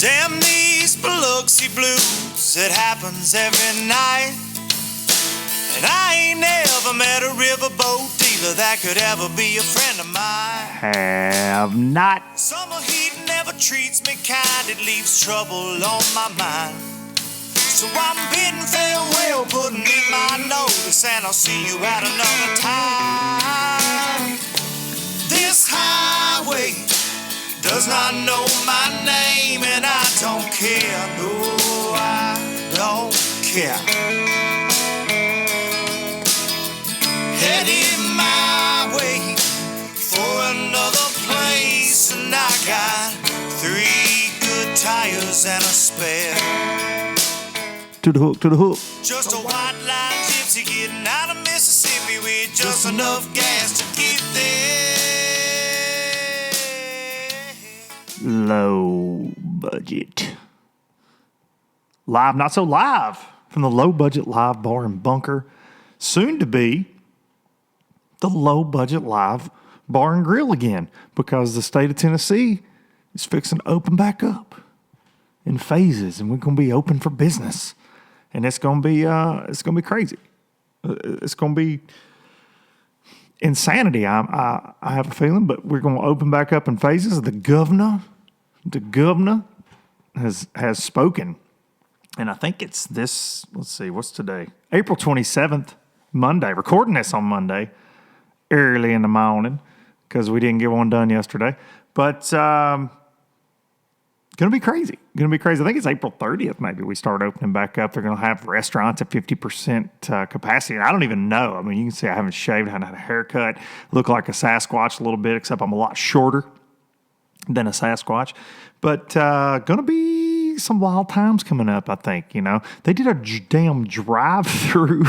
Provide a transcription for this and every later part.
Damn these Biloxi blues, it happens every night. And I ain't never met a riverboat dealer that could ever be a friend of mine. Have not. Summer heat never treats me kind, it leaves trouble on my mind. So I'm bidding farewell, putting in my notice, and I'll see you at another time. This highway does not know my name, and I don't care, no, I don't care. Headed my way for another place, and I got 3 good tires and a spare. To the hook, to the hook. Just a white line gypsy getting out of Mississippi with just enough gas to get there. Low budget. Live, not so live, from the Low Budget Live Bar and Bunker, soon to be the Low Budget Live Bar and Grill again, because the state of Tennessee is fixing to open back up in phases, and we're going to be open for business, and it's going to be crazy. It's going to be insanity. I have a feeling, but we're going to open back up in phases. The governor has spoken, and I think it's this. Let's see, what's today? April 27th, Monday. Recording this on Monday, early in the morning, because we didn't get one done yesterday. But going to be crazy. Going to be crazy. I think it's April 30th. Maybe we start opening back up. They're going to have restaurants at 50% capacity. And I don't even know. I mean, you can see I haven't shaved, I haven't had a haircut. Look like a Sasquatch a little bit, except I'm a lot shorter than a Sasquatch. But going to be some wild times coming up, I think. You know, they did a damn drive-through.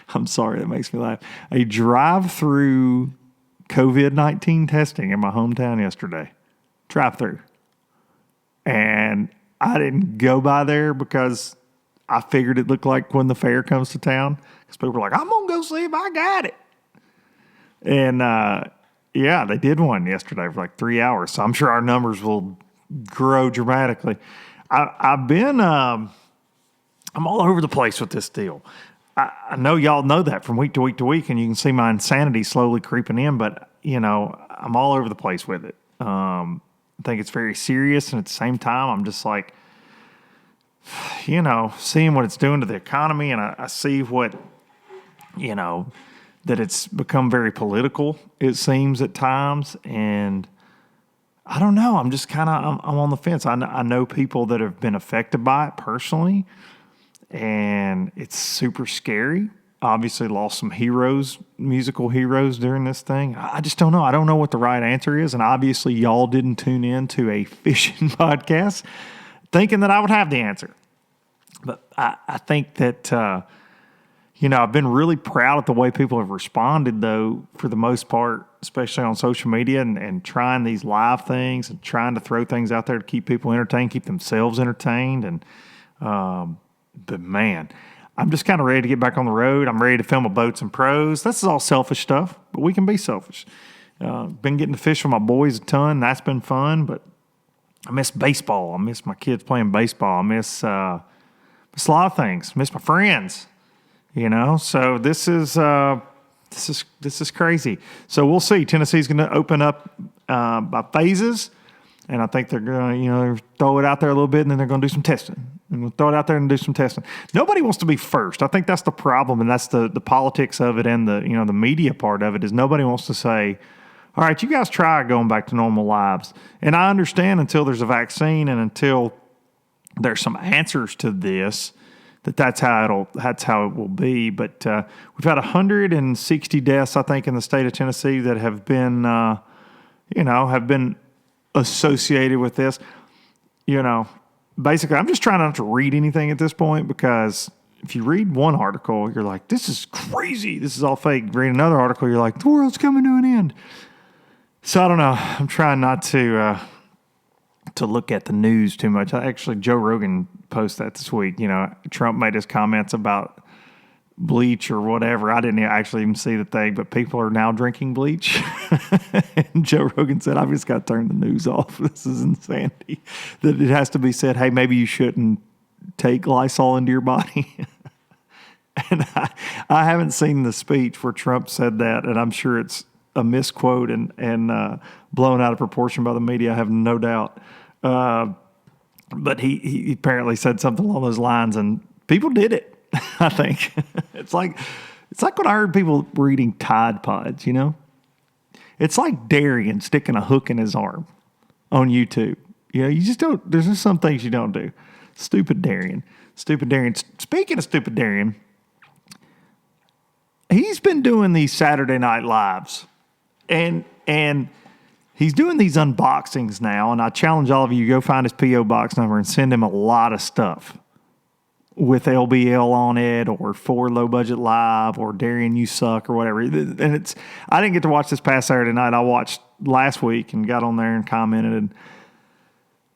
I'm sorry, that makes me laugh. A drive-through COVID-19 testing in my hometown yesterday. Drive-through. And I didn't go by there because I figured it looked like when the fair comes to town. Because people were like, I'm going to go see if I got it. And, yeah, they did one yesterday for like 3 hours. So I'm sure our numbers will grow dramatically. I've been, I'm all over the place with this deal. I know y'all know that from week to week to week, and you can see my insanity slowly creeping in. But, you know, I'm all over the place with it. I think it's very serious, and at the same time, I'm just like, you know, seeing what it's doing to the economy, and I see what, you know, that it's become very political, it seems at times, and I don't know, I'm just kind of, I'm on the fence. I know people that have been affected by it personally, and it's super scary. Obviously lost some heroes, musical heroes during this thing. I just don't know. I don't know what the right answer is. And obviously y'all didn't tune in to a fishing podcast thinking that I would have the answer. But I think that, you know, I've been really proud of the way people have responded, though, for the most part, especially on social media and trying these live things and trying to throw things out there to keep people entertained, keep themselves entertained. And, but man, I'm just kind of ready to get back on the road. I'm ready to film a Boats and Pros. This is all selfish stuff, but we can be selfish. Been getting to fish with my boys a ton. That's been fun, but I miss baseball. I miss my kids playing baseball. I miss a lot of things. I miss my friends, you know. So this is crazy. So we'll see. Tennessee's going to open up by phases, and I think they're going to, you know, throw it out there a little bit, and then they're going to do some testing. And we'll throw it out there and do some testing. Nobody wants to be first. I think that's the problem, and that's the politics of it, and the, you know, the media part of it is nobody wants to say, all right, you guys try going back to normal lives. And I understand until there's a vaccine and until there's some answers to this, that's how it will be. But we've had 160 deaths, I think, in the state of Tennessee that have been, have been associated with this. You know, basically, I'm just trying not to read anything at this point, because if you read one article, you're like, this is crazy, this is all fake. Read another article, you're like, the world's coming to an end. So I don't know. I'm trying not to look at the news too much. Actually, Joe Rogan posted that this week. You know, Trump made his comments about bleach or whatever. I didn't actually even see the thing, but people are now drinking bleach. And Joe Rogan said, I've just got to turn the news off. This is insanity. That it has to be said, hey, maybe you shouldn't take Lysol into your body. And I haven't seen the speech where Trump said that, and I'm sure it's a misquote and blown out of proportion by the media, I have no doubt. But he apparently said something along those lines, and people did it, I think. It's like when I heard people were eating Tide Pods, you know? It's like Darian sticking a hook in his arm on YouTube. You know, you just don't, there's just some things you don't do. Stupid Darian. Speaking of stupid Darian, he's been doing these Saturday Night Lives, and he's doing these unboxings now, and I challenge all of you, go find his P.O. Box number and send him a lot of stuff with LBL on it, or For Low Budget Live, or Darian You Suck, or whatever. And I didn't get to watch this past Saturday night. I watched last week and got on there and commented.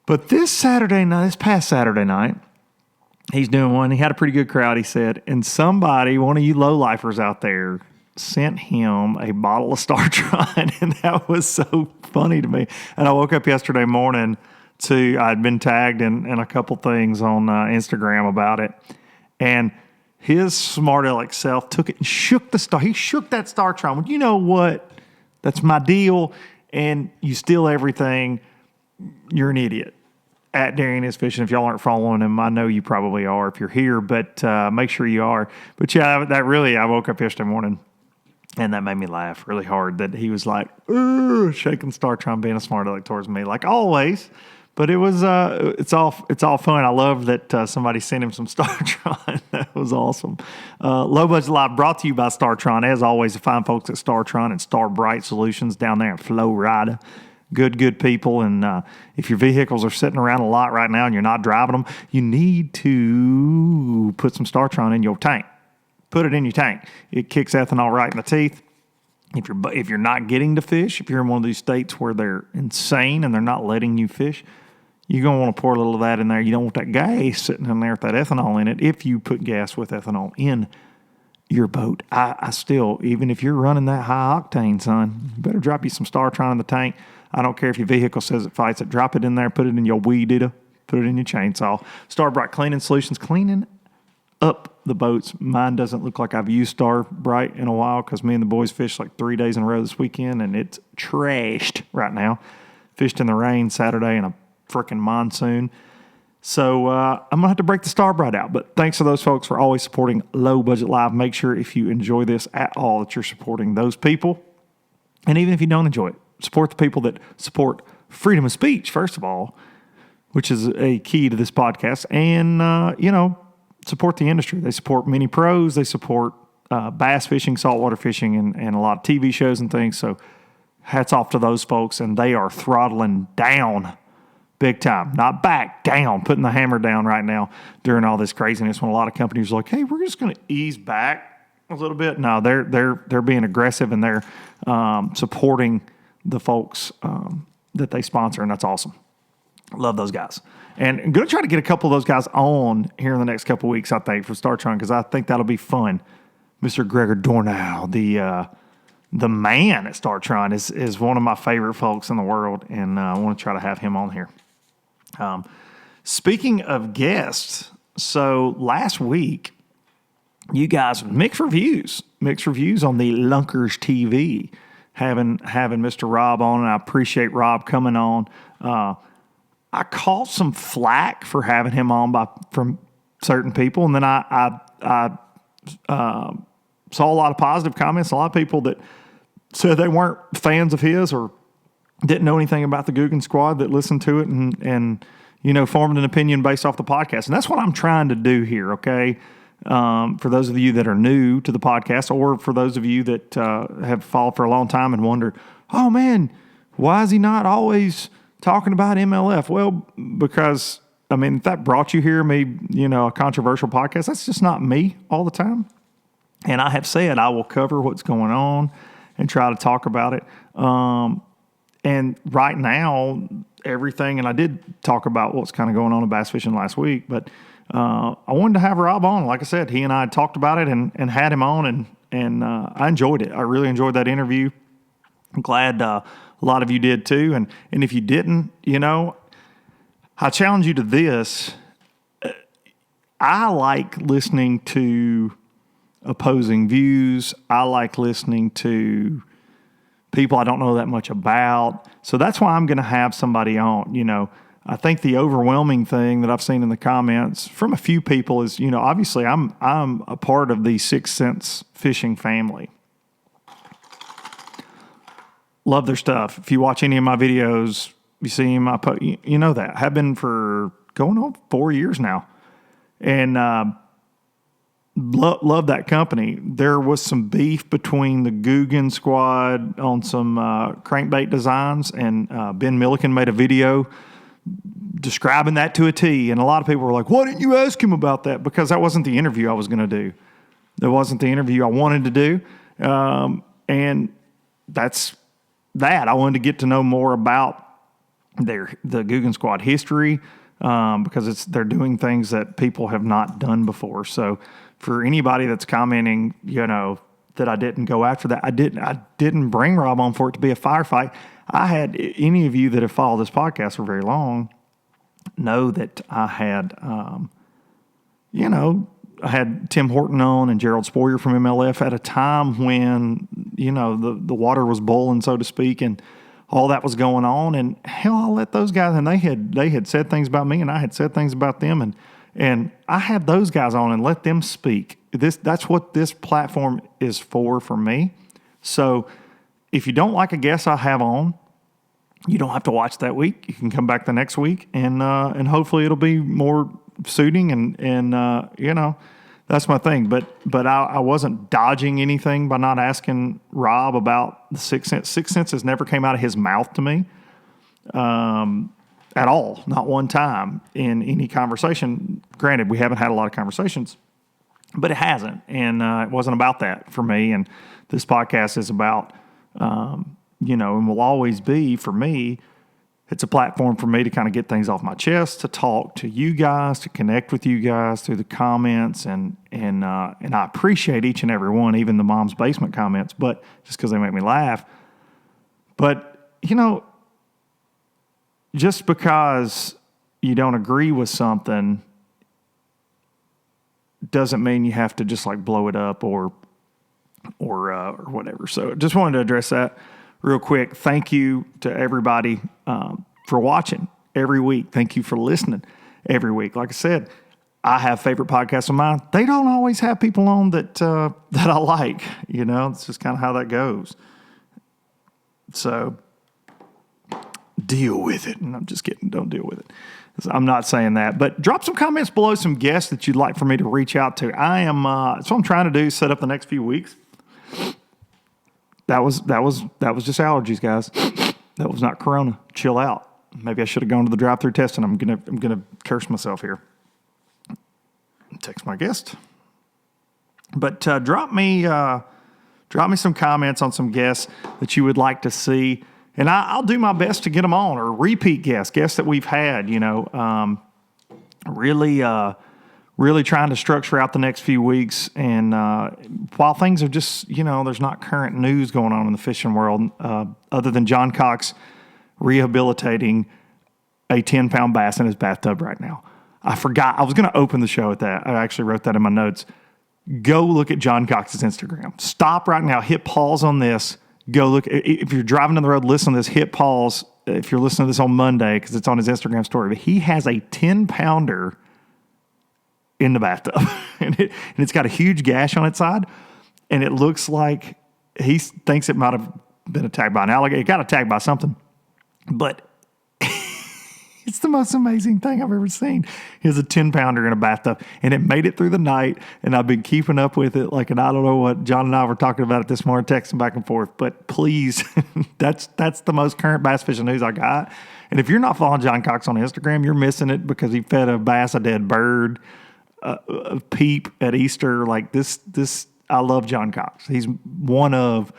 But this past Saturday night, he's doing one. He had a pretty good crowd, he said. And somebody, one of you low-lifers out there, sent him a bottle of StarTron. And that was so funny to me. And I woke up yesterday morning I'd been tagged in a couple things on Instagram about it. And his smart aleck self took it and shook the star. He shook that StarTron. Well, you know what? That's my deal. And you steal everything. You're an idiot. At Darian is Fishing. If y'all aren't following him, I know you probably are if you're here, but make sure you are. But yeah, I woke up yesterday morning, and that made me laugh really hard that he was like, shaking StarTron, being a smart aleck towards me, like always. But it was, it's all fun. I love that somebody sent him some StarTron. That was awesome. Low Budget Live brought to you by StarTron. As always, the fine folks at StarTron and Star Bright Solutions down there in Florida. Good people. And if your vehicles are sitting around a lot right now and you're not driving them, you need to put some StarTron in your tank. Put it in your tank. It kicks ethanol right in the teeth. If you're not getting to fish, if you're in one of these states where they're insane and they're not letting you fish, you're going to want to pour a little of that in there. You don't want that gas sitting in there with that ethanol in it if you put gas with ethanol in your boat. I still, even if you're running that high octane, son, you better drop you some StarTron in the tank. I don't care if your vehicle says it fights it. Drop it in there, put it in your weed eater, put it in your chainsaw. Star Bright Cleaning Solutions, cleaning up the boats. Mine doesn't look like I've used Star Bright in a while because me and the boys fished like 3 days in a row this weekend, and it's trashed right now. Fished in the rain Saturday in a freaking monsoon. So I'm going to have to break the Star Bright out. But thanks to those folks for always supporting Low Budget Live. Make sure if you enjoy this at all that you're supporting those people. And even if you don't enjoy it, support the people that support freedom of speech, first of all, which is a key to this podcast. And, support the industry. They support many pros. They support bass fishing, saltwater fishing, and a lot of TV shows and things. So hats off to those folks. And they are throttling down big time. Not back, down, putting the hammer down right now during all this craziness when a lot of companies are like, hey, we're just going to ease back a little bit. No, they're being aggressive, and they're supporting the folks that they sponsor, and that's awesome. Love those guys. And I'm going to try to get a couple of those guys on here in the next couple of weeks, I think, for StarTron, because I think that'll be fun. Mr. Gregor Dornow, the man at StarTron, is one of my favorite folks in the world, and I want to try to have him on here. Speaking of guests, so last week, you guys, mixed reviews on the Lunkers TV, having Mr. Rob on, and I appreciate Rob coming on. I caught some flack for having him on from certain people, and then I saw a lot of positive comments. A lot of people that said they weren't fans of his or didn't know anything about the Guggen Squad that listened to it and formed an opinion based off the podcast. And that's what I'm trying to do here, okay? For those of you that are new to the podcast, or for those of you that have followed for a long time and wonder, oh man, why is he not always talking about MLF? Well, because, if that brought you here, a controversial podcast, that's just not me all the time. And I have said I will cover what's going on and try to talk about it. And right now, everything, and I did talk about what's kind of going on in bass fishing last week, but I wanted to have Rob on. Like I said, he and I had talked about it and had him on, and I enjoyed it. I really enjoyed that interview. I'm glad a lot of you did too. And if you didn't, I challenge you to this. I like listening to opposing views. I like listening to people I don't know that much about. So that's why I'm going to have somebody on. I think the overwhelming thing that I've seen in the comments from a few people is, obviously I'm a part of the Sixth Sense fishing family. Love their stuff. If you watch any of my videos, you see them, you know that. Have been for going on 4 years now. And love that company. There was some beef between the Guggen squad on some crankbait designs, and Ben Milliken made a video describing that to a T. And a lot of people were like, why didn't you ask him about that? Because that wasn't the interview I was going to do. That wasn't the interview I wanted to do. And that's that. I wanted to get to know more about the Guggen squad history, because they're doing things that people have not done before. So for anybody that's commenting, that I didn't go after that, I didn't bring Rob on for it to be a firefight. I had, any of you that have followed this podcast for very long know that I had, I had Tim Horton on and Gerald Spoyer from MLF at a time when, the water was boiling, so to speak, and all that was going on. And hell, I let those guys, and they had said things about me, and I had said things about them, and I had those guys on and let them speak. That's what this platform is for me. So if you don't like a guest I have on, you don't have to watch that week. You can come back the next week, and hopefully it'll be more suiting, and that's my thing. But I wasn't dodging anything by not asking Rob about the Sixth Sense. Sixth Sense has never came out of his mouth to me at all, not one time in any conversation. Granted, we haven't had a lot of conversations, but it hasn't, and it wasn't about that for me. And this podcast is about, and will always be for me. It's a platform for me to kind of get things off my chest, to talk to you guys, to connect with you guys through the comments, and I appreciate each and every one, even the Mom's Basement comments, but just because they make me laugh. But just because you don't agree with something doesn't mean you have to just like blow it up or whatever. So just wanted to address that real quick. Thank you to everybody for watching every week. Thank you for listening every week. Like I said, I have favorite podcasts of mine. They don't always have people on that I like. It's just kind of how that goes. So deal with it. And I'm just kidding. Don't deal with it. I'm not saying that. But drop some comments below, some guests that you'd like for me to reach out to. That's what I'm trying to do, set up the next few weeks. That was just allergies, guys. That was not corona. Chill out. Maybe I should have gone to the drive-through test, and I'm gonna curse myself here. Text my guest. But drop me some comments on some guests that you would like to see, and I'll do my best to get them on, or repeat guests that we've had. Really trying to structure out the next few weeks. And while things are just, there's not current news going on in the fishing world, other than John Cox rehabilitating a 10-pound bass in his bathtub right now. I forgot. I was going to open the show at that. I actually wrote that in my notes. Go look at John Cox's Instagram. Stop right now. Hit pause on this. Go look. If you're driving down the road, listen to this. Hit pause if you're listening to this on Monday, because it's on his Instagram story. But he has a 10-pounder in the bathtub, and it's got a huge gash on its side, and it looks like he thinks it might have been attacked by an alligator. It got attacked by something, but it's the most amazing thing I've ever seen. He has a 10-pounder in a bathtub, and it made it through the night, and I've been keeping up with it. And I don't know what John and I were talking about it this morning, texting back and forth, but please, that's the most current bass fishing news I got. And if you're not following John Cox on Instagram, you're missing it, because he fed a bass a dead bird, a peep at Easter. Like this, I love John Cox. He's one of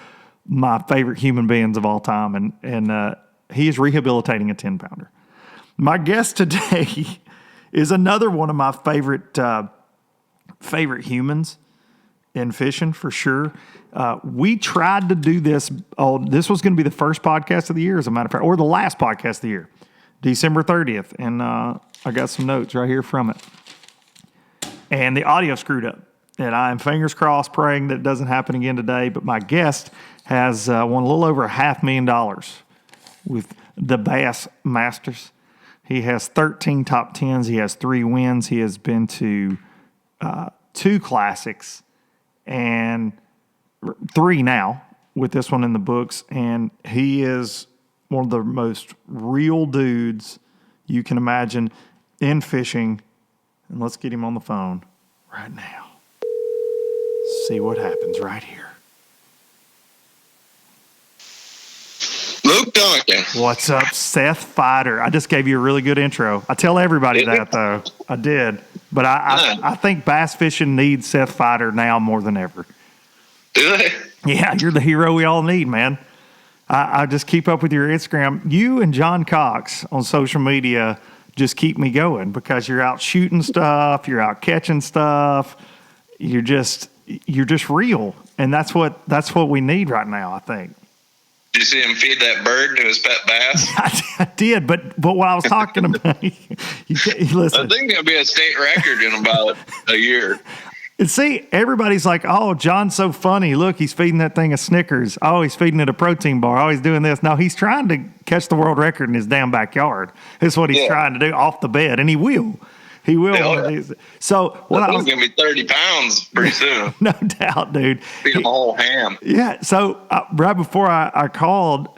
my favorite human beings of all time, and he is rehabilitating a 10-pounder. My guest today is another one of my favorite humans in fishing for sure. We tried to do this. This was going to be the first podcast of the year, as a matter of fact, or the last podcast of the year, December 30th. And I got some notes right here from it. And the audio screwed up. And I am fingers crossed praying that it doesn't happen again today. But my guest has won a little over $500,000 with the Bass Masters. He has 13 top 10s. He has 3 wins. He has been to 2 classics and 3 now with this one in the books. And he is one of the most real dudes you can imagine in fishing. And let's get him on the phone right now. See what happens right here. Luke Duncan. What's up, Seth Feider? I just gave you a really good intro. I tell everybody that, though. I did. But I think bass fishing needs Seth Feider now more than ever. Do they? Yeah, you're the hero we all need, man. I just keep up with your Instagram. You and John Cox on social media just keep me going because you're out shooting stuff, you're out catching stuff, you're just real, and that's what we need right now, I think. Did you see him feed that bird to his pet bass? I did, but what I was talking about, listen. I think it'll be a state record in about a year. And see, everybody's like, oh, John's so funny. Look, he's feeding that thing a Snickers. Oh, he's feeding it a protein bar. Oh, he's doing this. No, he's trying to catch the world record in his damn backyard. That's what he's trying to do off the bed, and he will. He will. Yeah. So what I was going to be 30 pounds pretty soon. No doubt, dude. Feed him a whole ham. Yeah. So right before I called,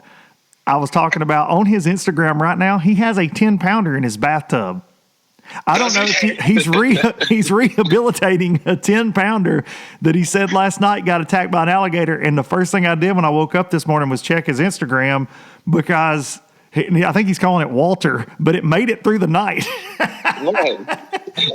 I was talking about on his Instagram right now, he has a 10-pounder in his bathtub. I don't know if he's rehabilitating a 10-pounder that he said last night got attacked by an alligator. And the first thing I did when I woke up this morning was check his Instagram because I think he's calling it Walter, but it made it through the night.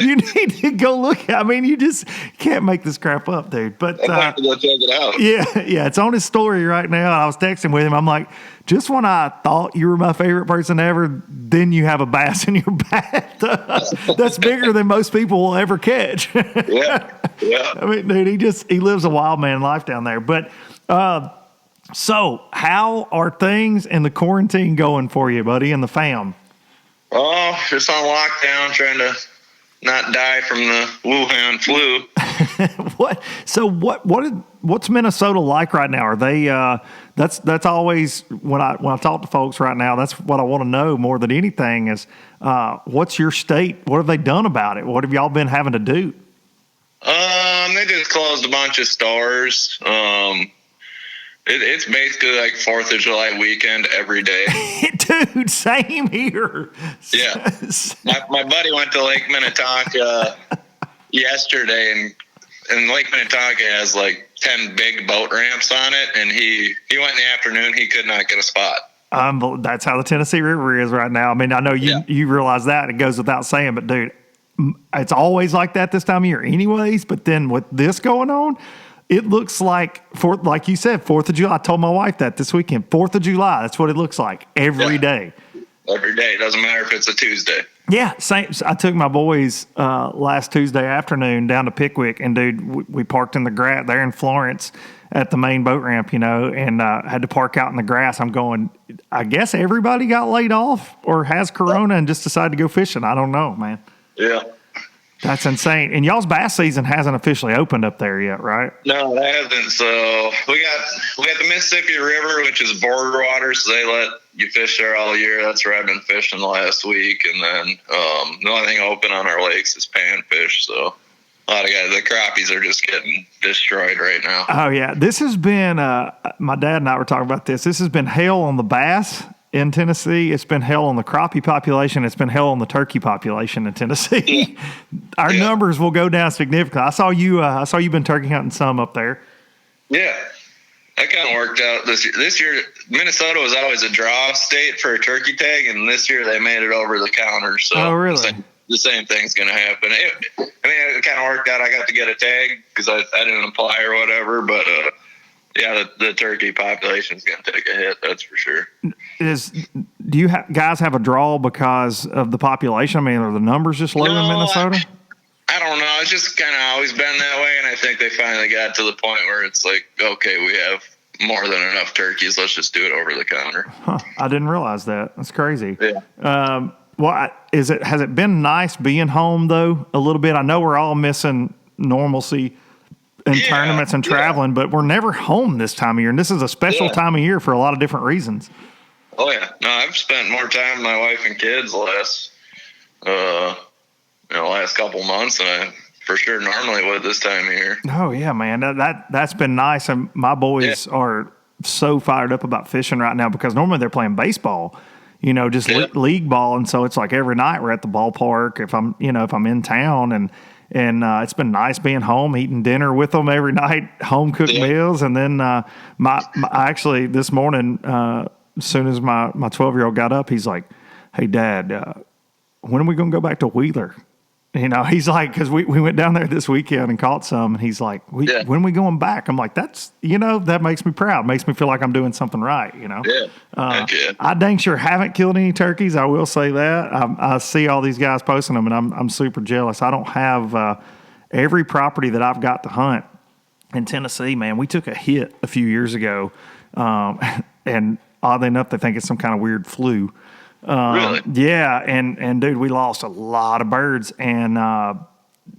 You need to go look. I mean, you just can't make this crap up, dude. But I have to go check it out. Yeah, it's on his story right now. I was texting with him. I'm like, just when I thought you were my favorite person ever, then you have a bass in your bathtub that's bigger than most people will ever catch. Yeah. I mean, dude, he lives a wild man life down there. But so how are things in the quarantine going for you, buddy, and the fam? Oh, just on lockdown, trying to not die from the Wuhan flu. What's Minnesota like right now? Are they that's always when I talk to folks right now, that's what I want to know more than anything is what's your state? What have they done about it? What have y'all been having to do? They just closed a bunch of stores. It's basically like 4th of July weekend every day. Dude, same here. Yeah. My buddy went to Lake Minnetonka yesterday, and Lake Minnetonka has like 10 big boat ramps on it, and he went in the afternoon. He could not get a spot. That's how the Tennessee River is right now. I mean, I know you realize that. It goes without saying, but dude, it's always like that this time of year anyways. But then with this going on, it looks like, like you said, 4th of July. I told my wife that this weekend. 4th of July, that's what it looks like every day. Every day. It doesn't matter if it's a Tuesday. Yeah, same. I took my boys last Tuesday afternoon down to Pickwick, and, dude, we parked in the grass there in Florence at the main boat ramp, and had to park out in the grass. I'm going, I guess everybody got laid off or has corona and just decided to go fishing. I don't know, man. Yeah. That's insane. And y'all's bass season hasn't officially opened up there yet, right? No, it hasn't. So we got the Mississippi River, which is border water, so they let you fish there all year. That's where I've been fishing the last week. And then the only thing open on our lakes is panfish. So a lot of guys, the crappies are just getting destroyed right now. Oh, yeah. This has been, my dad and I were talking about this. This has been hell on the bass in Tennessee. It's been hell on the crappie population. It's been hell on the turkey population in Tennessee. Yeah. Our numbers will go down significantly. I saw you've been turkey hunting some up there. Yeah. That kind of worked out this year. This year, Minnesota was always a draw state for a turkey tag, and this year they made it over the counter. So oh, really? The same thing's going to happen. It kind of worked out. I got to get a tag because I didn't apply or whatever, but yeah, the turkey population is going to take a hit. That's for sure. Do you guys have a draw because of the population? I mean, are the numbers just low in Minnesota? I don't know. It's just kind of always been that way, and I think they finally got to the point where it's like, okay, we have more than enough turkeys. Let's just do it over the counter. Huh, I didn't realize that. That's crazy. Yeah. Well, has it been nice being home though? A little bit. I know we're all missing normalcy and tournaments and traveling, but we're never home this time of year, and this is a special time of year for a lot of different reasons. Oh yeah, no, I've spent more time with my wife and kids last couple months than I for sure normally would this time of year. Oh yeah, man, that's been nice, and my boys are so fired up about fishing right now because normally they're playing baseball, just league ball, and so it's like every night we're at the ballpark if I'm in town, and it's been nice being home, eating dinner with them every night, home cooked meals, and then my actually this morning, as soon as my 12-year-old got up, he's like, "Hey, Dad, when are we going to go back to Wheeler?" He's like, because we went down there this weekend and caught some, and he's like, when are we going back? I'm like, that's, that makes me proud. Makes me feel like I'm doing something right, I dang sure haven't killed any turkeys. I will say that. I see all these guys posting them, and I'm super jealous. I don't have every property that I've got to hunt in Tennessee, man. We took a hit a few years ago, and oddly enough, they think it's some kind of weird flu. Really? Yeah, and dude, we lost a lot of birds, and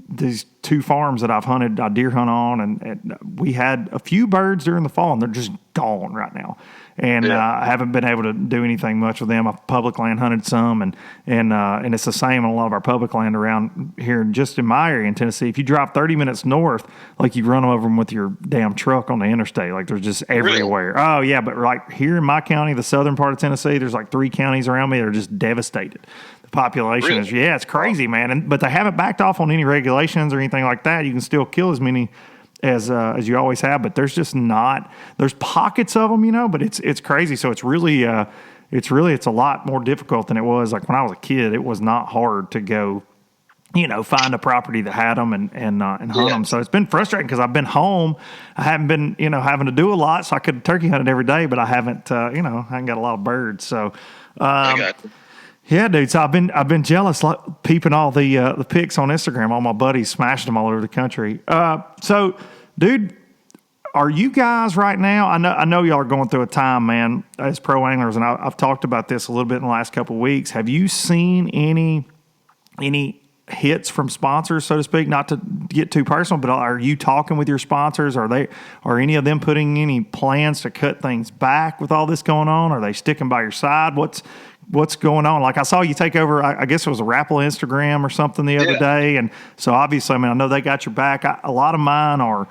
these two farms that I've hunted, I deer hunt on, and we had a few birds during the fall, and they're just gone right now. And I haven't been able to do anything much with them. I've public land hunted some, and it's the same on a lot of our public land around here, just in my area in Tennessee. If you drive 30 minutes north, like you run over them with your damn truck on the interstate, like they're just everywhere. Really? Oh yeah, but like here in my county, the southern part of Tennessee, there's like 3 counties around me that are just devastated. The population is it's crazy, man. But they haven't backed off on any regulations or anything like that. You can still kill as many as you always have, but there's just not. There's pockets of them, but it's crazy. So it's really a lot more difficult than it was like when I was a kid. It was not hard to go, find a property that had them and hunt them. So it's been frustrating because I've been home. I haven't been having to do a lot, so I could turkey hunt it every day, but I haven't I haven't got a lot of birds. So. Yeah, dude. So I've been jealous, like peeping all the pics on Instagram. All my buddies smashing them all over the country. So, dude, are you guys right now? I know y'all are going through a time, man, as pro anglers, and I've talked about this a little bit in the last couple of weeks. Have you seen any hits from sponsors, so to speak? Not to get too personal, but are you talking with your sponsors? Are any of them putting any plans to cut things back with all this going on? Are they sticking by your side? What's going on? Like I saw you take over, I guess it was a Rapple Instagram or something the other day. And so obviously, I know they got your back. A lot of mine are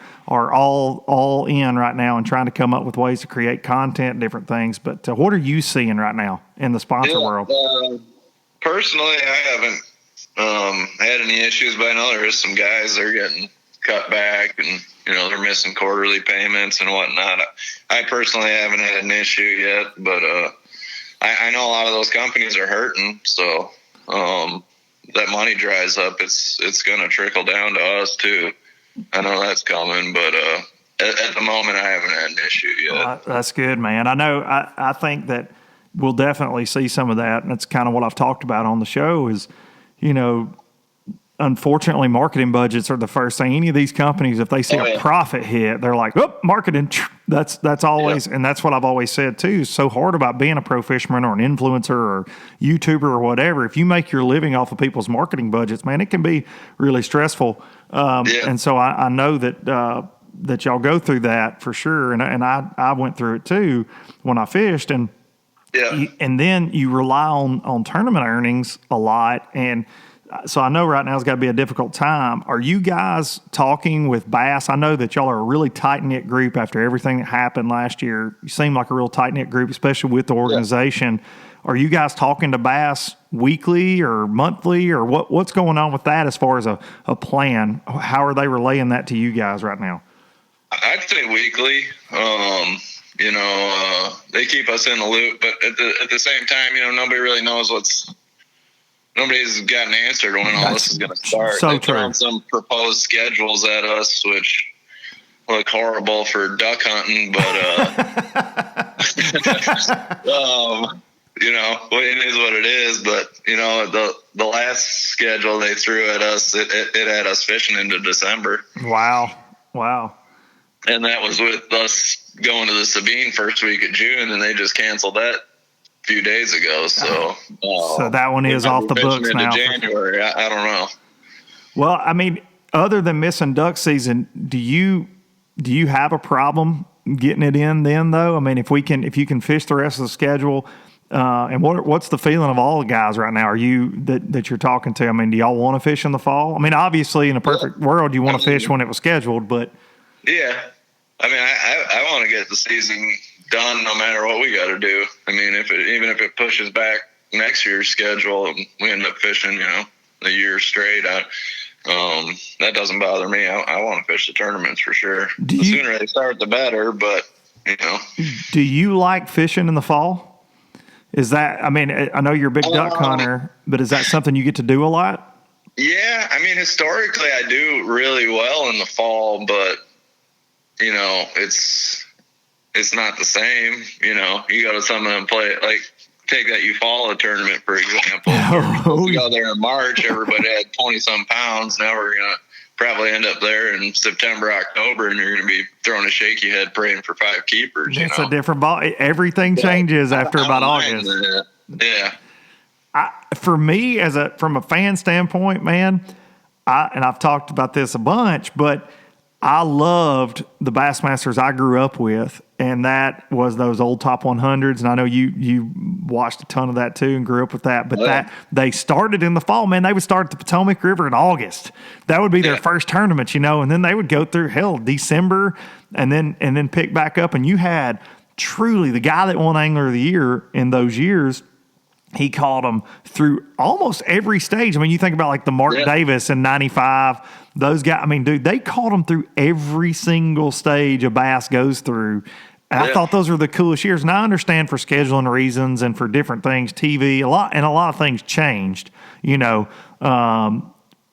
all in right now and trying to come up with ways to create content and different things. But what are you seeing right now in the sponsor world? Personally, I haven't had any issues, but I know there is some guys that are getting cut back and, they're missing quarterly payments and whatnot. I personally haven't had an issue yet, but, I know a lot of those companies are hurting, so that money dries up. It's going to trickle down to us too. I know that's coming, but at the moment, I haven't had an issue yet. That's good, man. I know. I think that we'll definitely see some of that, and that's kind of what I've talked about on the show. Is unfortunately, marketing budgets are the first thing. Any of these companies, if they see a profit hit, they're like, "Oh, marketing." That's always, and that's what I've always said too. It's so hard about being a pro fisherman or an influencer or YouTuber or whatever. If you make your living off of people's marketing budgets, man, it can be really stressful. And so I know that y'all go through that for sure, and I went through it too when I fished, and then you rely on tournament earnings a lot, and so I know right now it's got to be a difficult time. Are you guys talking with Bass? I know that y'all are a really tight-knit group after everything that happened last year. You seem like a real tight-knit group, especially with the organization. Yeah. Are you guys talking to Bass weekly or monthly, or what's going on with that as far as a plan? How are they relaying that to you guys right now? I'd say weekly. They keep us in the loop, but at the same time, nobody really knows nobody's got an answer to when all this is going to start. So They're throwing some proposed schedules at us, which look horrible for duck hunting, but it is what it is. But the last schedule they threw at us, it had us fishing into December. Wow. And that was with us going to the Sabine first week of June, and they just canceled that a few days ago. So that one is off the books into now. January. I don't know. Well, I mean, other than missing duck season, do you have a problem getting it in then, though? I mean, if you can fish the rest of the schedule, and what's the feeling of all the guys right now? Are you that you're talking to? I mean, do y'all want to fish in the fall? I mean, obviously, in a perfect world, you want to fish when it was scheduled, but yeah, I mean, I want to get the season done no matter what we got to do. I mean, even if it pushes back next year's schedule and we end up fishing, a year straight, that doesn't bother me. I want to fish the tournaments for sure. The sooner they start, the better. But do you like fishing in the fall? Is that? I mean, I know you're a big duck hunter, but is that something you get to do a lot? Yeah, I mean, historically, I do really well in the fall, but it's not the same. You go to some of them play like. Take that Eufaula tournament, for example. We go there in March, everybody had 20-some pounds. Now we're going to probably end up there in September, October, and you're going to be throwing a shaky head praying for 5 keepers. It's a different ball. Everything changes after about August. Yeah. For me, from a fan standpoint, man, and I've talked about this a bunch, but I loved the Bassmasters I grew up with, and that was those old top 100s. And I know you watched a ton of that too and grew up with that. But they started in the fall, man. They would start at the Potomac River in August. That would be their first tournament, and then they would go through December and then pick back up. And you had truly the guy that won Angler of the Year in those years. He caught them through almost every stage. I mean, you think about like the Mark Davis in 95, those guys. I mean, dude, they caught them through every single stage a bass goes through. And I thought those were the coolest years. And I understand for scheduling reasons and for different things, TV, a lot of things changed,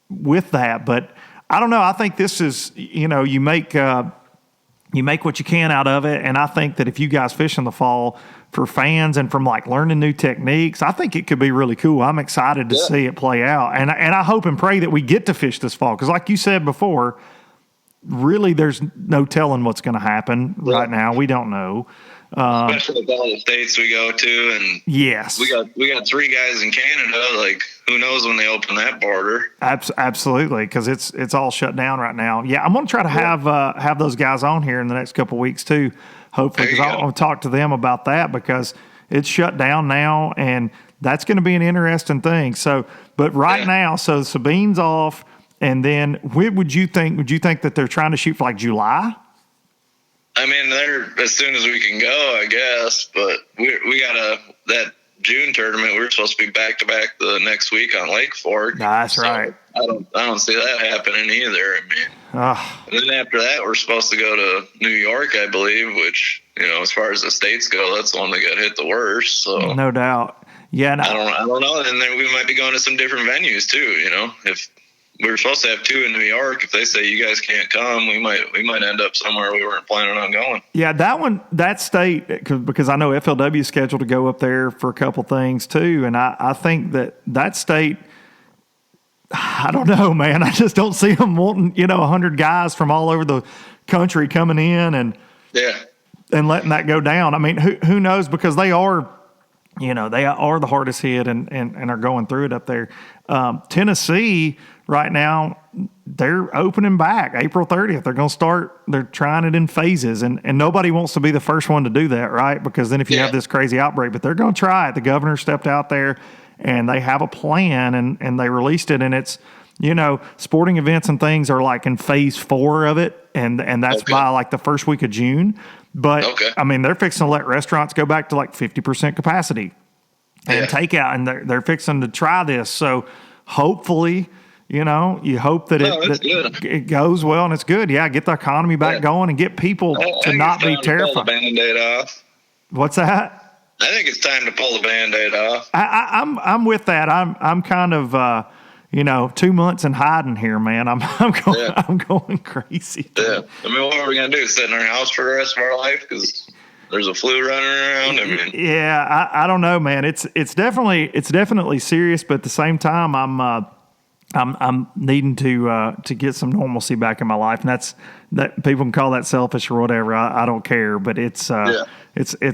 with that. But I don't know. I think this is, you make what you can out of it. And I think that if you guys fish in the fall, for fans and from like learning new techniques, I think it could be really cool. I'm excited to see it play out. And I hope and pray that we get to fish this fall. Because like you said before, really there's no telling what's going to happen right now. We don't know. Especially with all the states we go to. And yes. We got 3 guys in Canada. Like, who knows when they open that border. Absolutely, because it's all shut down right now. Yeah, I'm going to try to have those guys on here in the next couple of weeks too. Hopefully, because I want to talk to them about that because it's shut down now, and that's going to be an interesting thing. So, but right now, so Sabine's off, and then when would you think? Would you think that they're trying to shoot for like July? I mean, they're as soon as we can go, I guess. But we got that June tournament. We're supposed to be back to back the next week on Lake Fork. That's right. I don't see that happening either. I mean, and then after that, we're supposed to go to New York, I believe. Which as far as the states go, that's the one that got hit the worst. So no doubt. Yeah, I don't know. And then we might be going to some different venues too. If we were supposed to have 2 in New York, if they say you guys can't come, we might end up somewhere we weren't planning on going. Yeah, that state, because I know FLW is scheduled to go up there for a couple things too, and I think that state, I don't know, man. I just don't see them wanting 100 guys from all over the country coming in and letting that go down. I mean, who knows? Because they are. They are the hardest hit and are going through it up there. Tennessee right now, they're opening back April 30th. They're going to start. They're trying it in phases, and nobody wants to be the first one to do that, right? Because then if you have this crazy outbreak, but they're going to try it. The governor stepped out there, and they have a plan, and they released it, and it's sporting events and things are like in phase 4 of it, and that's by like the first week of June. But I mean, they're fixing to let restaurants go back to like 50% capacity and takeout, and they're fixing to try this. So hopefully, you hope that it goes well and it's good. Yeah, get the economy back going and get people to not be terrified. Pull the Band-Aid off. What's that? I think it's time to pull the Band-Aid off. I'm with that. I'm kind of 2 months in hiding here, man. I'm going crazy. Yeah. I mean, what are we going to do? Sit in our house for the rest of our life? Because there's a flu running around. I mean, yeah, I don't know, man. It's definitely serious, but at the same time, I'm needing to get some normalcy back in my life, and that people can call that selfish or whatever. I don't care, but it's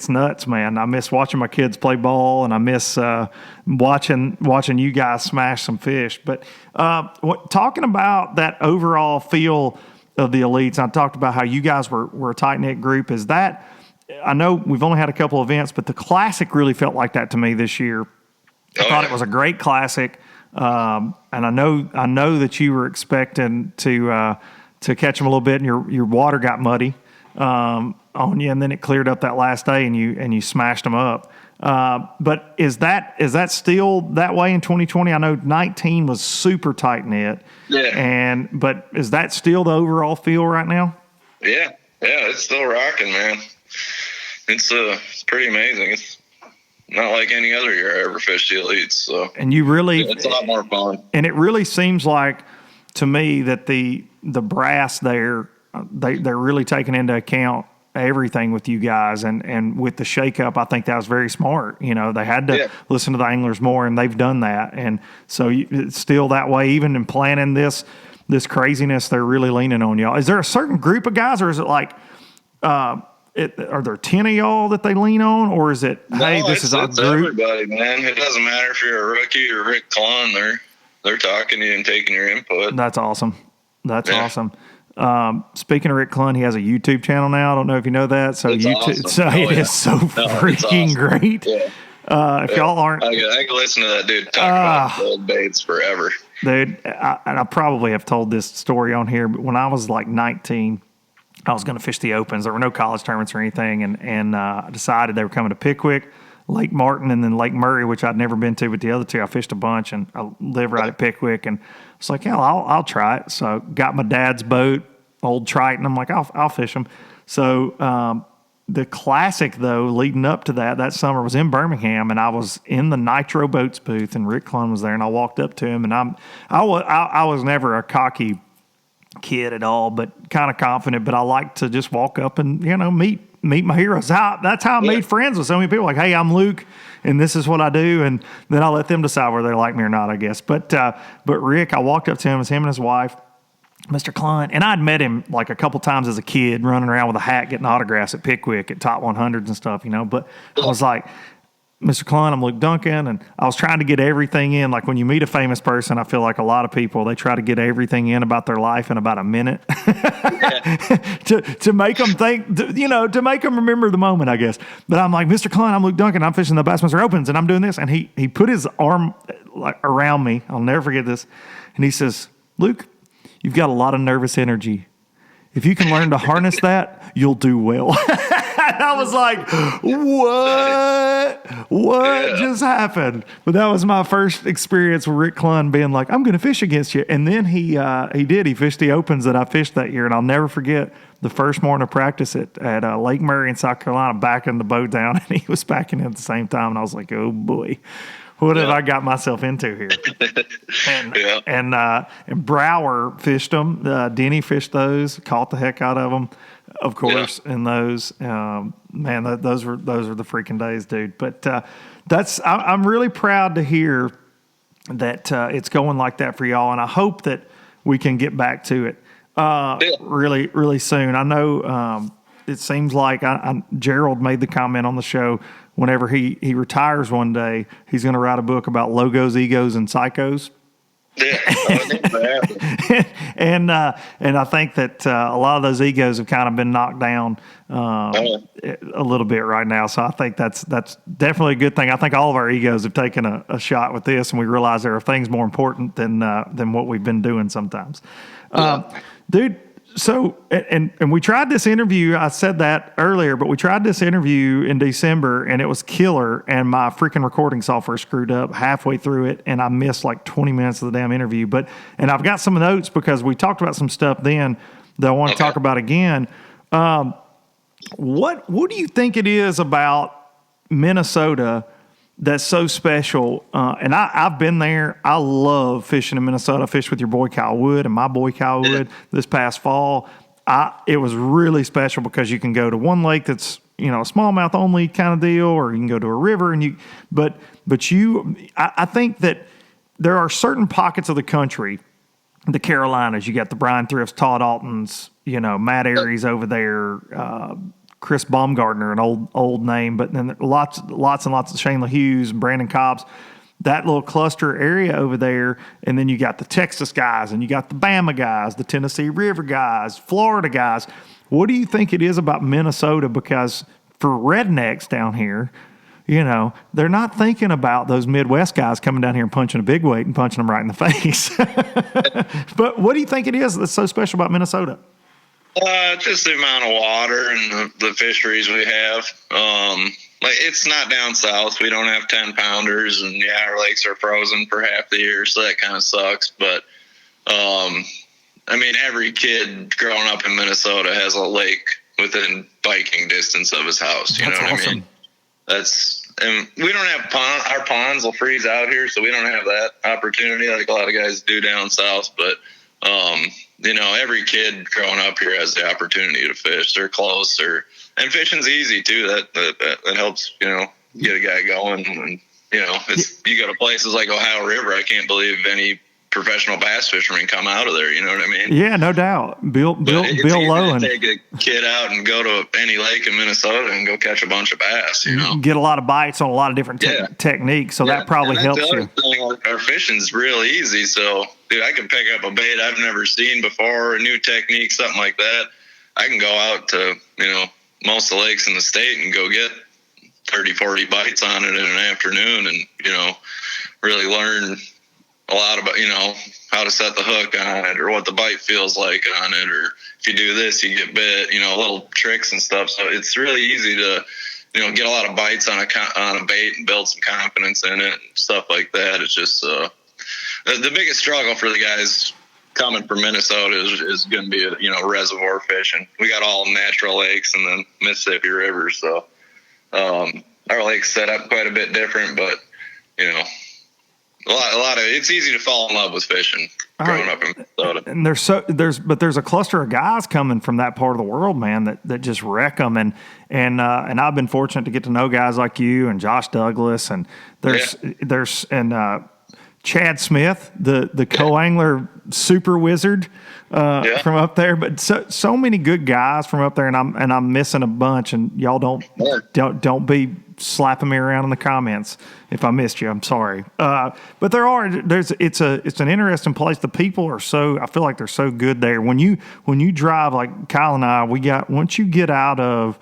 nuts, man. I miss watching my kids play ball, and I miss watching you guys smash some fish. But talking about that overall feel of the elites, I talked about how you guys were a tight knit group. Is that? I know we've only had a couple of events, but the Classic really felt like that to me this year. I thought it was a great Classic, and I know that you were expecting to catch them a little bit, and your water got muddy on you, and then it cleared up that last day, and you smashed them up. But is that still that way in 2020? I know 19 was super tight knit. Yeah. But is that still the overall feel right now? Yeah, it's still rocking, man. It's pretty amazing. It's not like any other year I ever fished the elites. So, and you really, it's a lot more fun. And it really seems like to me that the brass there, they're really taking into account everything with you guys, and with the shakeup, I think that was very smart. They had to listen to the anglers more, and they've done that. And so it's still that way, even in planning this craziness. They're really leaning on y'all. Is there a certain group of guys, or is it like? Are there 10 of y'all that they lean on, or is it, hey, this is our group? Everybody, man. It doesn't matter if you're a rookie or Rick Clun. They're talking to you and taking your input. That's awesome. Awesome. Speaking of Rick Clun, he has a YouTube channel now. I don't know if you know that. So YouTube, awesome. It is so freaking awesome. Great. Yeah. If y'all aren't, I can listen to that dude talk about old baits forever. Dude, and I probably have told this story on here, but when I was like 19. I was going to fish the opens. There were no college tournaments or anything, and I decided they were coming to Pickwick, Lake Martin, and then Lake Murray, which I'd never been to, but the other two I fished a bunch, and I live right at Pickwick, and I was like, yeah, I'll try it. So got my dad's boat, old Triton. I'm like, I'll fish them. So the Classic, though, leading up to that summer was in Birmingham, and I was in the Nitro Boats booth, and Rick Clun was there, and I walked up to him, and I was never a cocky kid at all, but kind of confident. But I like to just walk up and meet my heroes. That's how I made friends with so many people. Like, hey, I'm Luke, and this is what I do, and then I let them decide whether they like me or not, I guess. But Rick, I walked up to him. It was him and his wife, Mr. Clun, and I'd met him like a couple times as a kid, running around with a hat, getting autographs at Pickwick at Top 100s and stuff, But I was like, Mr. Clun, I'm Luke Duncan, and I was trying to get everything in. Like when you meet a famous person, I feel like a lot of people, they try to get everything in about their life in about a minute to make them think, to make them remember the moment, I guess. But I'm like, Mr. Clun, I'm Luke Duncan. I'm fishing the Bassmaster Opens, and I'm doing this. And he put his arm like around me. I'll never forget this. And he says, Luke, you've got a lot of nervous energy. If you can learn to harness that, you'll do well. And I was like, what just happened? But that was my first experience with Rick Clun being like, I'm going to fish against you. And then he did. He fished the opens that I fished that year. And I'll never forget the first morning of practice at Lake Murray in South Carolina, backing the boat down. And he was backing in at the same time. And I was like, oh, boy. What have I got myself into here? And Brower fished them. Denny fished those, caught the heck out of them, of course. Yeah. And those, man, those were the freaking days, dude. But I'm really proud to hear that it's going like that for y'all, and I hope that we can get back to it really, really soon. I know it seems like Gerald made the comment on the show. Whenever he retires one day, he's going to write a book about logos, egos, and psychos. Yeah, and I think that a lot of those egos have kind of been knocked down a little bit right now. So I think that's definitely a good thing. I think all of our egos have taken a shot with this, and we realize there are things more important than what we've been doing sometimes. Dude. So, and we tried this interview, I said that earlier, but we tried this interview in December, and it was killer, and my freaking recording software screwed up halfway through it, and I missed like 20 minutes of the damn interview. And I've got some notes because we talked about some stuff then that I want to talk about again. What do you think it is about Minnesota that's so special. And I've been there. I love fishing in Minnesota. I fished with your boy Kyle Wood and my boy Kyle Wood this past fall. It was really special because you can go to one lake that's, you know, a smallmouth only kind of deal, or you can go to a river I think that there are certain pockets of the country, the Carolinas, you got the Brian Thrifts, Todd Altons, you know, Matt Aries over there, Chris Baumgartner, an old name, but then lots and lots of Shane LaHughes, Brandon Cobbs, that little cluster area over there. And then you got the Texas guys, and you got the Bama guys, the Tennessee River guys, Florida guys. What do you think it is about Minnesota? Because for rednecks down here, you know, they're not thinking about those Midwest guys coming down here and punching a big weight and punching them right in the face. But what do you think it is that's so special about Minnesota? Just the amount of water and the fisheries we have. Like, it's not down south. We don't have 10-pounders, and our lakes are frozen for half the year, so that kind of sucks. But I mean, every kid growing up in Minnesota has a lake within biking distance of his house. You know what I mean? And we don't have our ponds will freeze out here, so we don't have that opportunity like a lot of guys do down south. But you know, every kid growing up here has the opportunity to fish. They're close, and fishing's easy too. That helps, you know, get a guy going. And you know, you go to places like Ohio River. I can't believe any professional bass fishermen come out of there. You know what I mean? Yeah, no doubt. Bill Lowen. Take a kid out and go to any lake in Minnesota and go catch a bunch of bass. You know, get a lot of bites on a lot of different techniques. So that probably helps you. Our fishing's real easy. So, dude, I can pick up a bait I've never seen before, a new technique, something like that. I can go out to, you know, most of the lakes in the state and go get 30, 40 bites on it in an afternoon, and you know, really learn a lot about, you know, how to set the hook on it, or what the bite feels like on it, or if you do this, you get bit, you know, little tricks and stuff. So it's really easy to, you know, get a lot of bites on a bait and build some confidence in it and stuff like that. It's just the biggest struggle for the guys coming from Minnesota is going to be, you know, reservoir fishing. We got all natural lakes and then Mississippi River, so our lake's set up quite a bit different, but you know, a lot of it's easy to fall in love with fishing growing up in Minnesota. And there's a cluster of guys coming from that part of the world, man, that just wreck them. And I've been fortunate to get to know guys like you and Josh Douglas, and there's Chad Smith, the co-angler super wizard from up there. But so many good guys from up there, and I'm missing a bunch. And y'all don't be slapping me around in the comments if I missed you. I'm sorry. But it's an interesting place. The people are I feel like they're so good there. When you drive, like Kyle and I, once you get out of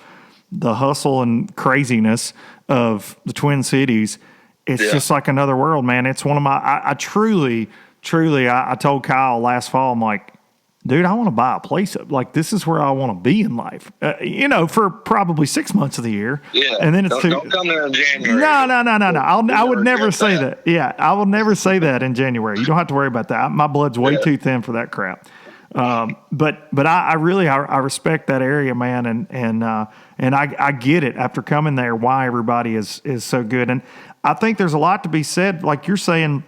the hustle and craziness of the Twin Cities, it's just like another world, man. It's one of my, I truly, I told Kyle last fall, I'm like, dude, I want to buy a place up. Like, this is where I want to be in life, you know, for probably 6 months of the year. Yeah. And then don't come there in January. No. I would never say that. Yeah. I will never say that in January. You don't have to worry about that. My blood's way too thin for that crap. But I really respect that area, man. And I get it after coming there, why everybody is so good. And I think there's a lot to be said. Like you're saying,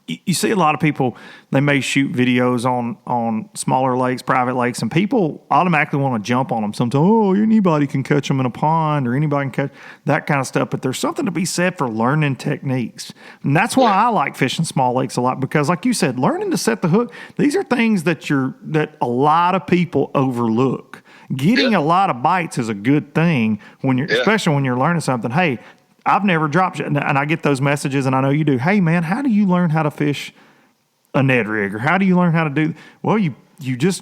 you see a lot of people, they may shoot videos on smaller lakes, private lakes, and people automatically want to jump on them. Sometimes, anybody can catch them in a pond, or anybody can catch that kind of stuff. But there's something to be said for learning techniques. And that's why I like fishing small lakes a lot, because like you said, learning to set the hook, these are things that a lot of people overlook. Getting a lot of bites is a good thing when especially when you're learning something. Hey, I've never dropped it, and I get those messages, and I know you do. Hey, man, how do you learn how to fish a Ned rig, or how do you learn how to do? Well, you just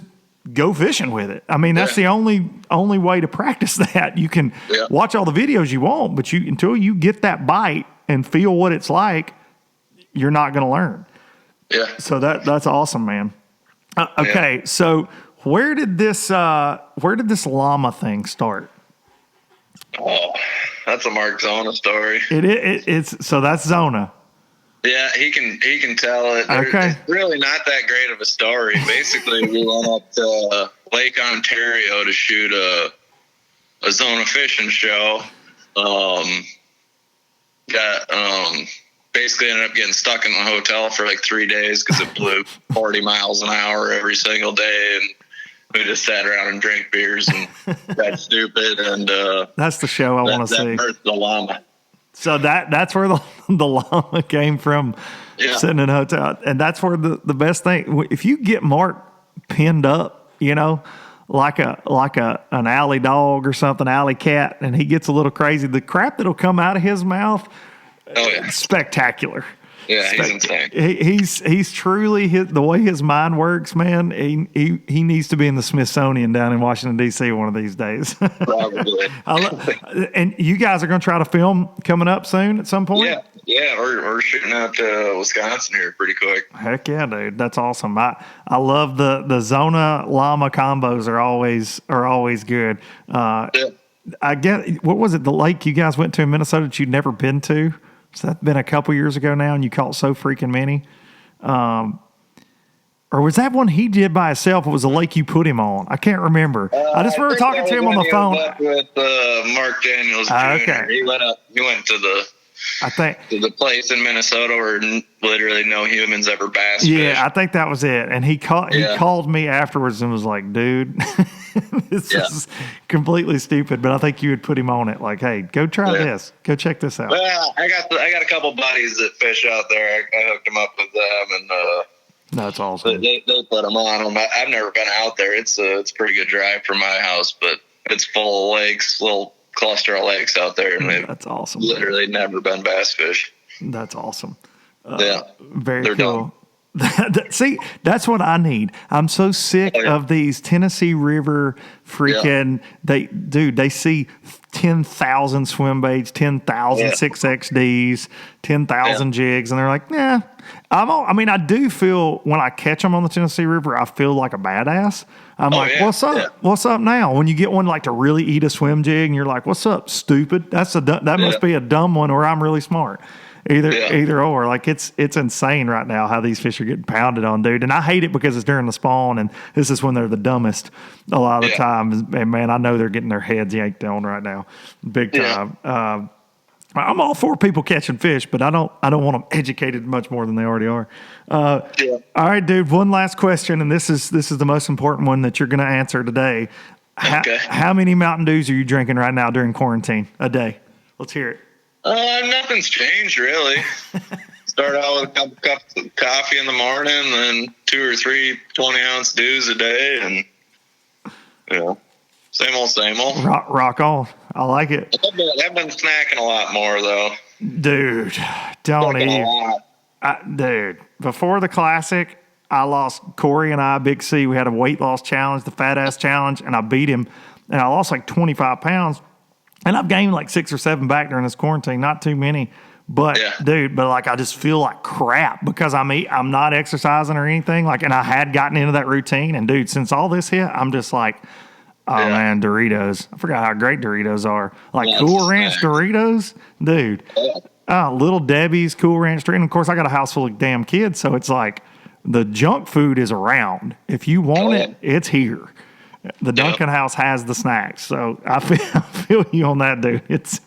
go fishing with it. I mean, that's the only way to practice that. You can watch all the videos you want, but until you get that bite and feel what it's like, you're not going to learn. Yeah. So that's awesome, man. Okay, so where did this llama thing start? Oh, that's a Mark Zona story. It's so that's Zona. Yeah, he can tell it. Okay. It's really not that great of a story. Basically, we went up to Lake Ontario to shoot a Zona fishing show. got basically ended up getting stuck in the hotel for like 3 days because it blew 40 miles an hour every single day, and we just sat around and drank beers and got stupid. And that's the show I want to see. That birthed the llama. So that's where the llama came from, sitting in a hotel. And that's where the best thing, if you get Mark pinned up, you know, like an alley dog or something, alley cat, and he gets a little crazy, the crap that'll come out of his mouth, spectacular. Yeah, he's insane. He's truly the way his mind works, man. He needs to be in the Smithsonian down in Washington D.C. one of these days. Probably. And you guys are going to try to film coming up soon at some point. Yeah, we're shooting out to Wisconsin here pretty quick. Heck yeah, dude, that's awesome. I love the Zona llama combos are always good. I get, what was it, the lake you guys went to in Minnesota that you'd never been to? So that's been a couple years ago now, and you caught so freaking many. Or was that one he did by himself? It was a lake you put him on. I can't remember. I just remember talking to him on the phone. With Mark Daniels Jr. Okay. He went to the place in Minnesota where literally no humans ever bass fish. Yeah, I think that was it. And he called me afterwards and was like, dude, this is completely stupid. But I think you would put him on it. Like, hey, go try this. Go check this out. Well, I got a couple buddies that fish out there. I hooked them up with them, and that's awesome. They put them on them. I've never been out there. It's a pretty good drive from my house, but it's full of lakes, little cluster of lakes out there, and that's awesome. Literally never been bass fish. That's awesome. Very cool. See, that's what I need. I'm so sick of these Tennessee River freaking. They see 10,000 swim baits, 10,000 6XDs, 10,000 jigs, and they're like, nah. I do feel when I catch them on the Tennessee River, I feel like a badass. I'm what's up? Yeah. What's up now? When you get one like to really eat a swim jig, and you're like, what's up, stupid? That must be a dumb one, or I'm really smart. Either or. Like it's insane right now how these fish are getting pounded on, dude. And I hate it because it's during the spawn, and this is when they're the dumbest a lot of the time. And man, I know they're getting their heads yanked on right now, big time. I'm all for people catching fish, but I don't want them educated much more than they already are. All right, dude. One last question, and this is the most important one that you're going to answer today. How many Mountain Dews are you drinking right now during quarantine a day? Let's hear it. Nothing's changed really. Start out with a couple cups of coffee in the morning, then 2 or 3 20-ounce dews a day, and same old. Rock on. I like it. I've been snacking a lot more though. Dude, don't even. Dude, before the Classic, I lost Corey and I, Big C. We had a weight loss challenge, the fat ass challenge, and I beat him, and I lost like 25 pounds. And I've gained like 6 or 7 back during this quarantine, not too many. But dude, like I just feel like crap because I'm not exercising or anything. Like, and I had gotten into that routine. And dude, since all this hit, I'm just like, oh man, Doritos. I forgot how great Doritos are. Like Cool Ranch Doritos, dude. Little Debbie's Cool Ranch Doritos. And of course, I got a house full of damn kids, so it's like the junk food is around. If you want it, it's here. The Duncan house has the snacks, so I feel you on that, dude. It's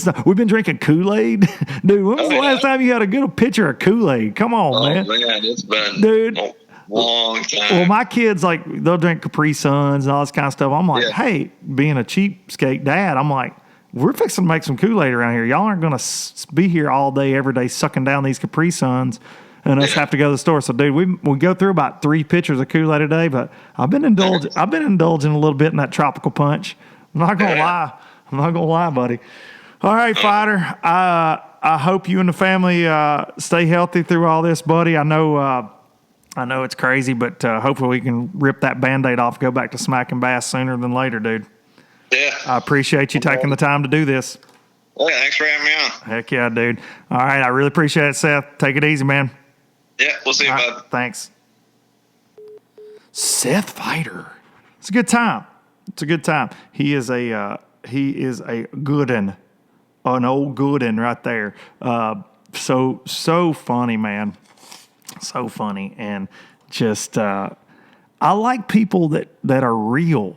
not. We've been drinking Kool-Aid, dude. When was the last time you had a good picture of Kool-Aid? Come on, man. It's been a long time. Well, my kids they'll drink Capri Suns and all this kind of stuff. I'm like, hey, being a cheapskate dad, I'm like, we're fixing to make some Kool-Aid around here. Y'all aren't gonna be here all day every day sucking down these Capri Suns. And us have to go to the store. So, dude, we go through about 3 pitchers of Kool-Aid a day, but I've been indulging a little bit in that tropical punch. I'm not gonna lie, buddy. All right, Feider. I hope you and the family stay healthy through all this, buddy. I know it's crazy, but hopefully we can rip that Band-Aid off, go back to smacking bass sooner than later, dude. Yeah. I appreciate you taking the time to do this. Well, thanks for having me on. Heck yeah, dude. All right, I really appreciate it, Seth. Take it easy, man. Yeah, we'll see you, bud. Right, thanks. Seth Feider. It's a good time. He is a good one, an old good one right there. So funny, man. So funny, and just I like people that are real.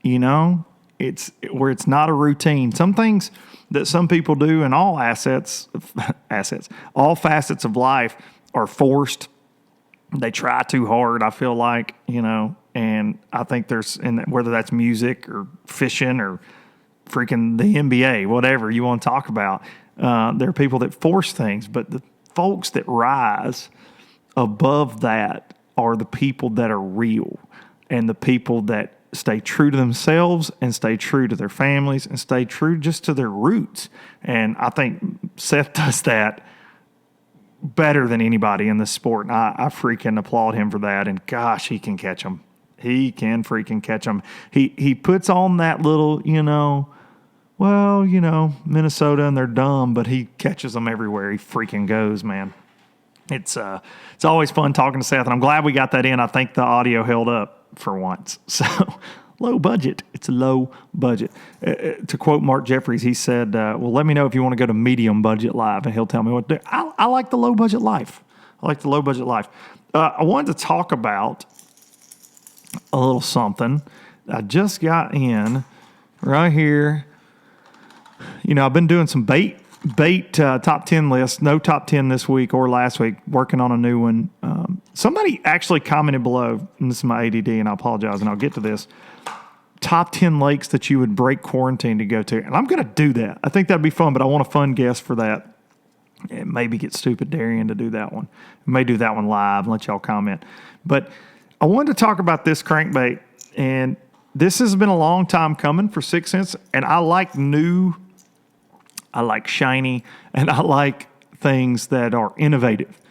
You know, It's where it's not a routine. Some things that some people do in all all facets of life are forced. They try too hard, I feel like, and I think whether that's music or fishing or freaking the NBA, whatever you want to talk about, there are people that force things, but the folks that rise above that are the people that are real and the people that stay true to themselves and stay true to their families and stay true just to their roots. And I think Seth does that better than anybody in this sport. And I freaking applaud him for that. And gosh, he can catch them. He can freaking catch them. He puts on that little, Minnesota and they're dumb, but he catches them everywhere he freaking goes, man. It's always fun talking to Seth, and I'm glad we got that in. I think the audio held up for once. So, low budget. It's low budget. To quote Mark Jeffries, he said, well, let me know if you want to go to medium budget live, and he'll tell me what to do. I like the low budget life. I wanted to talk about a little something. I just got in right here. I've been doing some bait top 10 lists. No top 10 this week or last week. Working on a new one. Somebody actually commented below, and this is my ADD, and I apologize, and I'll get to this. Top 10 lakes that you would break quarantine to go to. And I'm going to do that. I think that'd be fun, but I want a fun guest for that. And maybe get Stupid Darian to do that one. I may do that one live and let y'all comment. But I wanted to talk about this crankbait, and this has been a long time coming for 6 cents, and I like new, I like shiny, and I like things that are innovative.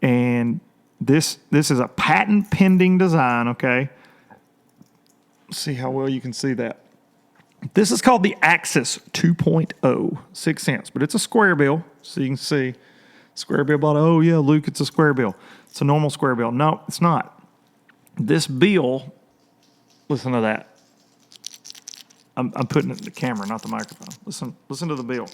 And this is a patent pending design, okay? Let's see how well you can see that. This is called the Axis 2.0, 6 cents, but it's a square bill, so you can see square bill bought. Oh yeah, Luke, it's a square bill. It's a normal square bill. No, it's not. This bill, listen to that. I'm putting it in the camera, not the microphone. Listen to the bill.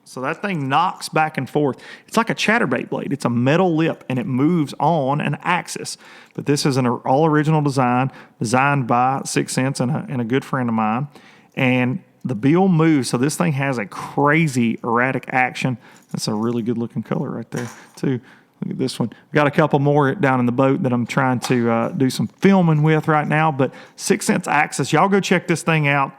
So that thing knocks back and forth. It's like a chatterbait blade. It's a metal lip, and it moves on an axis. But this is an all-original design, designed by 6 cents and a good friend of mine. And the bill moves, so this thing has a crazy erratic action. That's a really good-looking color right there, too. Look at this one. We've got a couple more down in the boat that I'm trying to do some filming with right now. But 6 cents axis, y'all go check this thing out.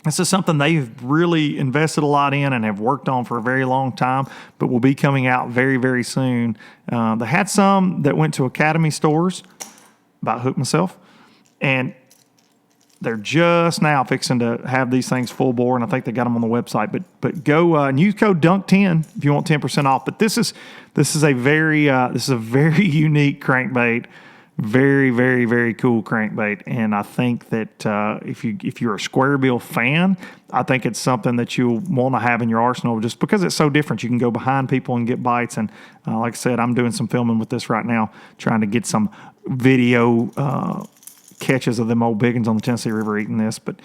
This is something they've really invested a lot in and have worked on for a very long time, but will be coming out very, very soon. They had some that went to Academy stores, about hooked myself, and they're just now fixing to have these things full bore, and I think they got them on the website. But go and use code DUNK10 if you want 10% off. But this is a very unique crankbait. Very, very, very cool crankbait, and I think that if you're a square bill fan, I think it's something that you'll want to have in your arsenal just because it's so different. You can go behind people and get bites, and like I said, I'm doing some filming with this right now, trying to get some video catches of them old biggins on the Tennessee River eating this. But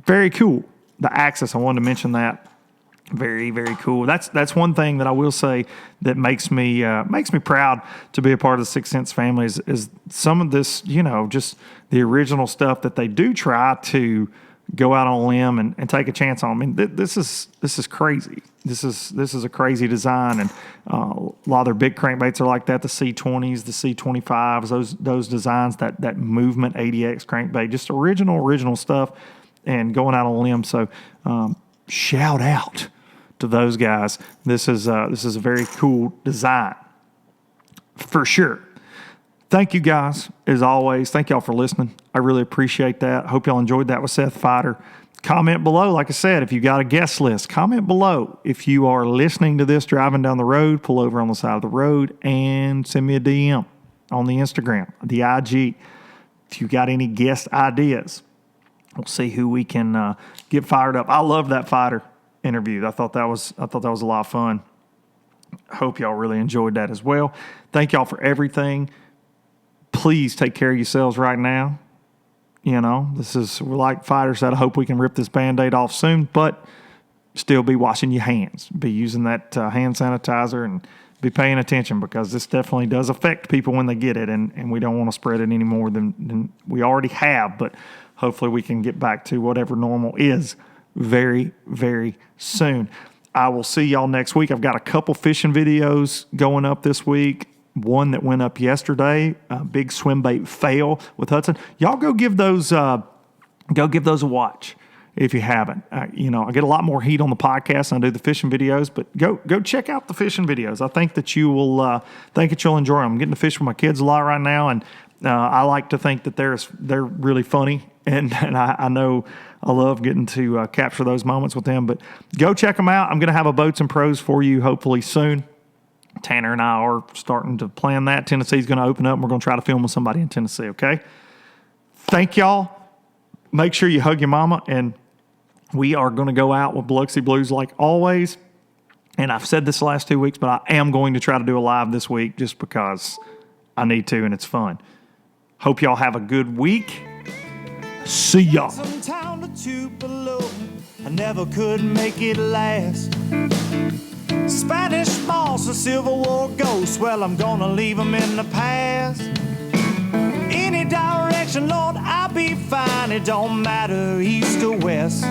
very cool. The Axis, I wanted to mention that. Very, very cool. That's one thing that I will say that makes me proud to be a part of the 6 Cents family is some of this, just the original stuff that they do try to go out on a limb and take a chance on. I mean, this is crazy. This is a crazy design, and a lot of their big crankbaits are like that. The C20s, the C25s, those designs, that movement ADX crankbait, just original stuff, and going out on a limb. So shout out to those guys. This is a very cool design for sure. Thank you guys, as always. Thank y'all for listening. I really appreciate that. Hope y'all enjoyed that with Seth Feider. Comment below, like I said, if you got a guest list. Comment below. If you are listening to this driving down the road, pull over on the side of the road and send me a DM on the Instagram, the IG. If you got any guest ideas, we'll see who we can get fired up. I love that Feider interview. I thought that was a lot of fun. Hope y'all really enjoyed that as well. Thank y'all for everything. Please take care of yourselves right now. We're like Feider said, I hope we can rip this Band-Aid off soon, but still be washing your hands. Be using that hand sanitizer and be paying attention, because this definitely does affect people when they get it, and we don't want to spread it any more than we already have. But hopefully we can get back to whatever normal is very, very soon. I will see y'all next week. I've got a couple fishing videos going up this week. One that went up yesterday, a big swim bait fail with Hudson. Y'all go give those a watch if you haven't. I get a lot more heat on the podcast than I do the fishing videos, but go check out the fishing videos. I think that you'll enjoy them. I'm getting to fish with my kids a lot right now, and I like to think that they're really funny, and I know I love getting to capture those moments with them. But go check them out. I'm going to have a Boats and Pros for you hopefully soon. Tanner and I are starting to plan that. Tennessee's going to open up, and we're going to try to film with somebody in Tennessee, okay? Thank y'all. Make sure you hug your mama, and we are going to go out with Biloxi Blues like always. And I've said this the last 2 weeks, but I am going to try to do a live this week just because I need to, and it's fun. Hope y'all have a good week. See y'all. Some town or two below, I never could make it last. Spanish moss and Civil War ghosts, well, I'm gonna leave them in the past. Any direction, Lord, I'll be fine. It don't matter east or west.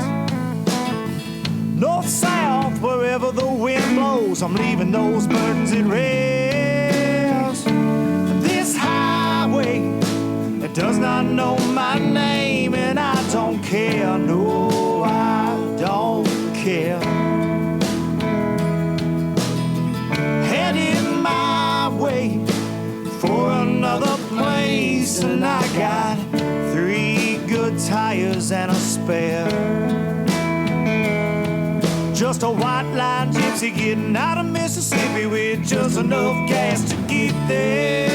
North, south, wherever the wind blows, I'm leaving those burdens at rest. This highway, it does not know my name, and I don't care. No, I don't care. Heading my way for another place, and I got 3 good tires and a spare. Just a white line gypsy getting out of Mississippi with just enough gas to get there.